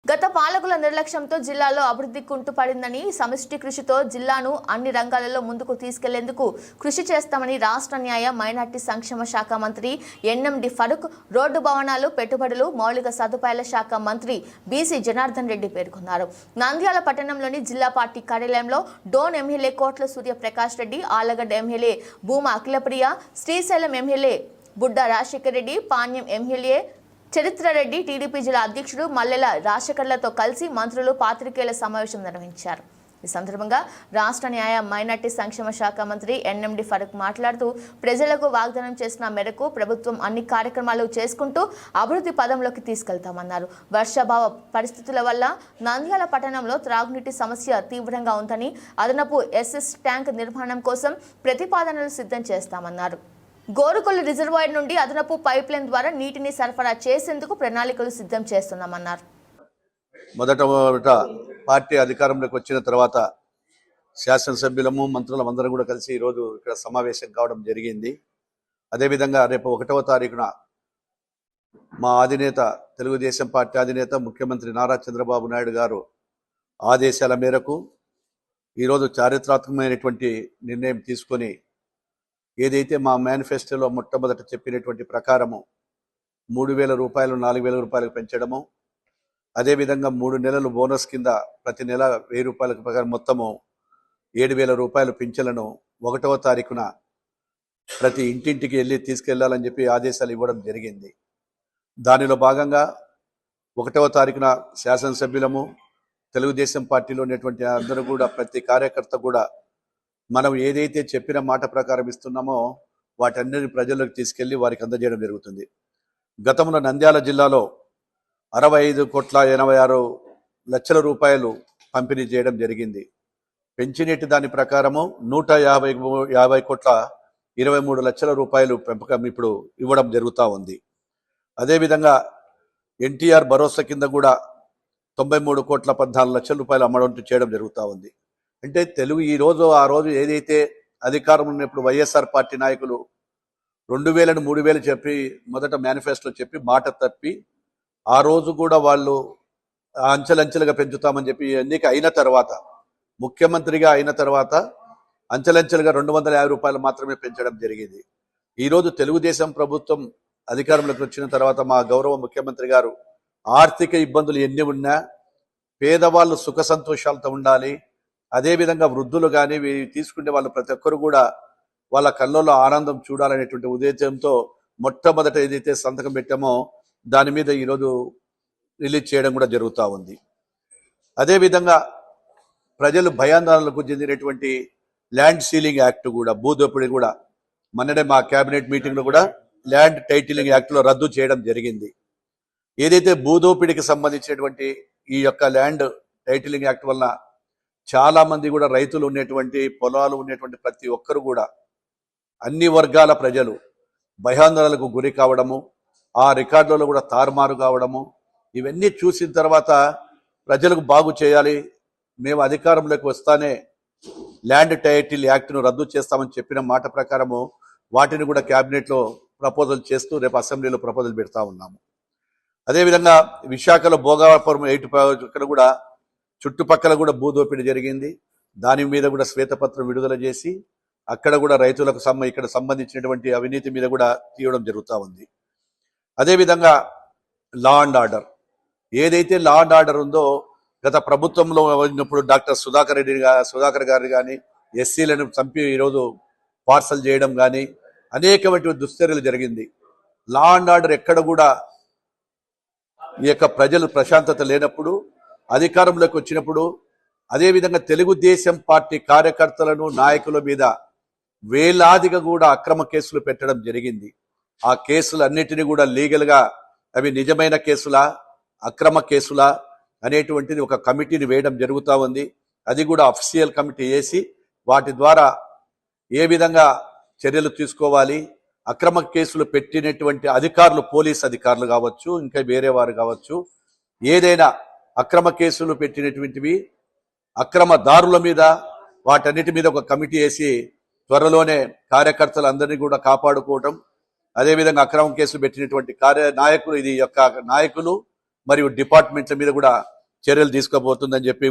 గత పాలకుల నిర్లక్ష్యంతో జిల్లాలో అభివృద్ధి కుంటుపడిందని, సమిష్టి కృషితో జిల్లాను అన్ని రంగాలలో ముందుకు తీసుకెళ్లేందుకు కృషి చేస్తామని రాష్ట్ర న్యాయ మైనార్టీ సంక్షేమ శాఖ మంత్రి ఎన్ఎండి ఫరూక్, రోడ్డు భవనాలు, పెట్టుబడులు, మౌలిక సదుపాయాల శాఖ మంత్రి బీసీ జనార్దన్ రెడ్డి పేర్కొన్నారు. నంద్యాల పట్టణంలోని జిల్లా పార్టీ కార్యాలయంలో డోన్ ఎమ్మెల్యే కోట్ల సూర్యప్రకాష్ రెడ్డి, ఆలగడ్డ ఎమ్మెల్యే భూమా అఖిలప్రియ, శ్రీశైలం ఎమ్మెల్యే బుడ్డ రాజశేఖర్ రెడ్డి, పాణ్యం ఎమ్మెల్యే చరిత్రరెడ్డి, టీడీపీ జిల్లా అధ్యక్షుడు మల్లెల రాజశేఖర్లతో కలిసి మంత్రులు పాత్రికేయుల సమావేశం నిర్వహించారు. ఈ సందర్భంగా రాష్ట్ర న్యాయ మైనార్టీ సంక్షేమ శాఖ మంత్రి ఎన్ఎండి ఫరూక్ మాట్లాడుతూ, ప్రజలకు వాగ్దానం చేసిన మేరకు ప్రభుత్వం అన్ని కార్యక్రమాలు చేసుకుంటూ అభివృద్ధి పదంలోకి తీసుకెళ్తామన్నారు. వర్షాభావ పరిస్థితుల వల్ల నంద్యాల పట్టణంలో త్రాగునీటి సమస్య తీవ్రంగా ఉందని, అదనపు ఎస్ఎస్ ట్యాంక్ నిర్మాణం కోసం ప్రతిపాదనలు సిద్ధం చేస్తామన్నారు. గోరుకొల్లు రిజర్వాయర్ నుండి అదనపు పైప్ లైన్ ద్వారా నీటిని సరఫరా చేసేందుకు ప్రణాళికలు సిద్ధం చేస్తున్నామన్నారు. మొదట పార్టీ అధికారంలోకి వచ్చిన తర్వాత శాసనసభ్యులము మంత్రులందరూ కూడా కలిసి ఈరోజు ఇక్కడ సమావేశం కావడం జరిగింది. అదేవిధంగా రేపు 1వ తారీఖున మా అధినేత, తెలుగుదేశం పార్టీ అధినేత ముఖ్యమంత్రి నారా చంద్రబాబు నాయుడు గారు ఆదేశాల మేరకు ఈరోజు చారిత్రాత్మకమైనటువంటి నిర్ణయం తీసుకొని, ఏదైతే మా మేనిఫెస్టోలో మొట్టమొదట చెప్పినటువంటి ప్రకారము 3,000 రూపాయలు 4,000 రూపాయలకు పెంచడము, అదేవిధంగా 3 నెలలు బోనస్ కింద ప్రతి నెల 1,000 రూపాయలకు ప్రకారం మొత్తము 7,000 రూపాయలు పింఛన్లను 1వ తారీఖున ప్రతి ఇంటింటికి వెళ్ళి తీసుకెళ్లాలని చెప్పి ఆదేశాలు ఇవ్వడం జరిగింది. దానిలో భాగంగా 1వ తారీఖున శాసనసభ్యులము, తెలుగుదేశం పార్టీలో ఉన్నటువంటి అందరూ కూడా, ప్రతి కార్యకర్త కూడా మనం ఏదైతే చెప్పిన మాట ప్రకారం ఇస్తున్నామో వాటన్నిటిని ప్రజల్లోకి తీసుకెళ్లి వారికి అందజేయడం జరుగుతుంది. గతంలో నంద్యాల జిల్లాలో 65,86,00,000 రూపాయలు పంపిణీ చేయడం జరిగింది. పెంచినట్టు దాని ప్రకారము 150,23,00,000 రూపాయలు పెంపకం ఇప్పుడు ఇవ్వడం జరుగుతూ ఉంది. అదేవిధంగా ఎన్టీఆర్ భరోసా కింద కూడా 93,14,00,000 రూపాయలు అమ్మడం చేయడం జరుగుతూ ఉంది. అంటే ఈరోజు ఆ రోజు ఏదైతే అధికారంలో ఉన్నప్పుడు వైఎస్ఆర్ పార్టీ నాయకులు 2,000ను 3,000 చెప్పి మొదట మేనిఫెస్టోలో చెప్పి మాట తప్పి, ఆ రోజు కూడా వాళ్ళు అంచెలంచెలుగా పెంచుతామని చెప్పి ఎన్నిక అయిన తర్వాత, ముఖ్యమంత్రిగా అయిన తర్వాత అంచెలంచెలుగా 250 రూపాయలు మాత్రమే పెంచడం జరిగింది. ఈరోజు తెలుగుదేశం ప్రభుత్వం అధికారంలోకి వచ్చిన తర్వాత మా గౌరవ ముఖ్యమంత్రి గారు ఆర్థిక ఇబ్బందులు ఎన్ని ఉన్నా పేదవాళ్ళు సుఖ సంతోషాలతో ఉండాలి, అదేవిధంగా వృద్ధులు కానీ తీసుకునే వాళ్ళు ప్రతి ఒక్కరు కూడా వాళ్ళ కళ్ళల్లో ఆనందం చూడాలనేటువంటి ఉద్దేశంతో మొట్టమొదట ఏదైతే సంతకం పెట్టామో దాని మీద ఈరోజు రిలీజ్ చేయడం కూడా జరుగుతూ ఉంది. అదేవిధంగా ప్రజలు భయాందోళనలకు చెందినటువంటి ల్యాండ్ సీలింగ్ యాక్ట్ కూడా, భూదోపిడి కూడా మొన్ననే మా కేబినెట్ మీటింగ్లో కూడా ల్యాండ్ టైటిలింగ్ యాక్ట్లో రద్దు చేయడం జరిగింది. ఏదైతే భూదోపిడికి సంబంధించినటువంటి ఈ యొక్క ల్యాండ్ టైటిలింగ్ యాక్ట్ వల్ల చాలా మంది కూడా, రైతులు ఉన్నటువంటి పొలాలు ఉన్నటువంటి ప్రతి ఒక్కరు కూడా, అన్ని వర్గాల ప్రజలు భయాందోళనకు గురి కావడము, ఆ రికార్డులలో కూడా తారుమారు కావడము, ఇవన్నీ చూసిన తర్వాత ప్రజలకు బాగు చేయాలి, మేము అధికారంలోకి వస్తానే ల్యాండ్ టైటిల్ యాక్ట్ను రద్దు చేస్తామని చెప్పిన మాట ప్రకారము వాటిని కూడా క్యాబినెట్లో ప్రపోజల్ చేస్తూ రేపు అసెంబ్లీలో ప్రపోజల్ పెడతా ఉన్నాము. అదేవిధంగా విశాఖలో భోగాపురం 8 ఇక్కడ కూడా చుట్టుపక్కల కూడా భూదోపిడి జరిగింది. దాని మీద కూడా శ్వేతపత్రం విడుదల చేసి అక్కడ కూడా రైతులకు ఇక్కడ సంబంధించినటువంటి అవినీతి మీద కూడా తీయడం జరుగుతూ ఉంది. అదేవిధంగా లా అండ్ ఆర్డర్, ఏదైతే లా అండ్ ఆర్డర్ ఉందో గత ప్రభుత్వంలో ఉన్నప్పుడు డాక్టర్ సుధాకర్ గారు కానీ ఎస్సీలను చంపి ఈరోజు పార్సల్ చేయడం కానీ అనేకమైన దుశ్చర్యలు జరిగింది. లా అండ్ ఆర్డర్ ఎక్కడ కూడా ఈ యొక్క ప్రజలు ప్రశాంతత లేనప్పుడు అధికారంలోకి వచ్చినప్పుడు, అదేవిధంగా తెలుగుదేశం పార్టీ కార్యకర్తలను, నాయకుల మీద వేలాదిగా కూడా అక్రమ కేసులు పెట్టడం జరిగింది. ఆ కేసులు అన్నిటినీ కూడా లీగల్గా అవి నిజమైన కేసులా, అక్రమ కేసులా అనేటువంటిది ఒక కమిటీని వేయడం జరుగుతూ ఉంది. అది కూడా అఫీషియల్ కమిటీ వేసి వాటి ద్వారా ఏ విధంగా చర్యలు తీసుకోవాలి, అక్రమ కేసులు పెట్టినటువంటి అధికారులు, పోలీస్ అధికారులు కావచ్చు, ఇంకా వేరే వారు కావచ్చు, ఏదైనా అక్రమ కేసులు పెట్టినటువంటివి అక్రమదారుల మీద వాటన్నిటి మీద ఒక కమిటీ వేసి త్వరలోనే కార్యకర్తలందరినీ కూడా కాపాడుకోవటం, అదేవిధంగా అక్రమ కేసులు పెట్టినటువంటి నాయకులు, ఇది యొక్క నాయకులు మరియు డిపార్ట్మెంట్ల మీద కూడా చర్యలు తీసుకోబోతుందని చెప్పి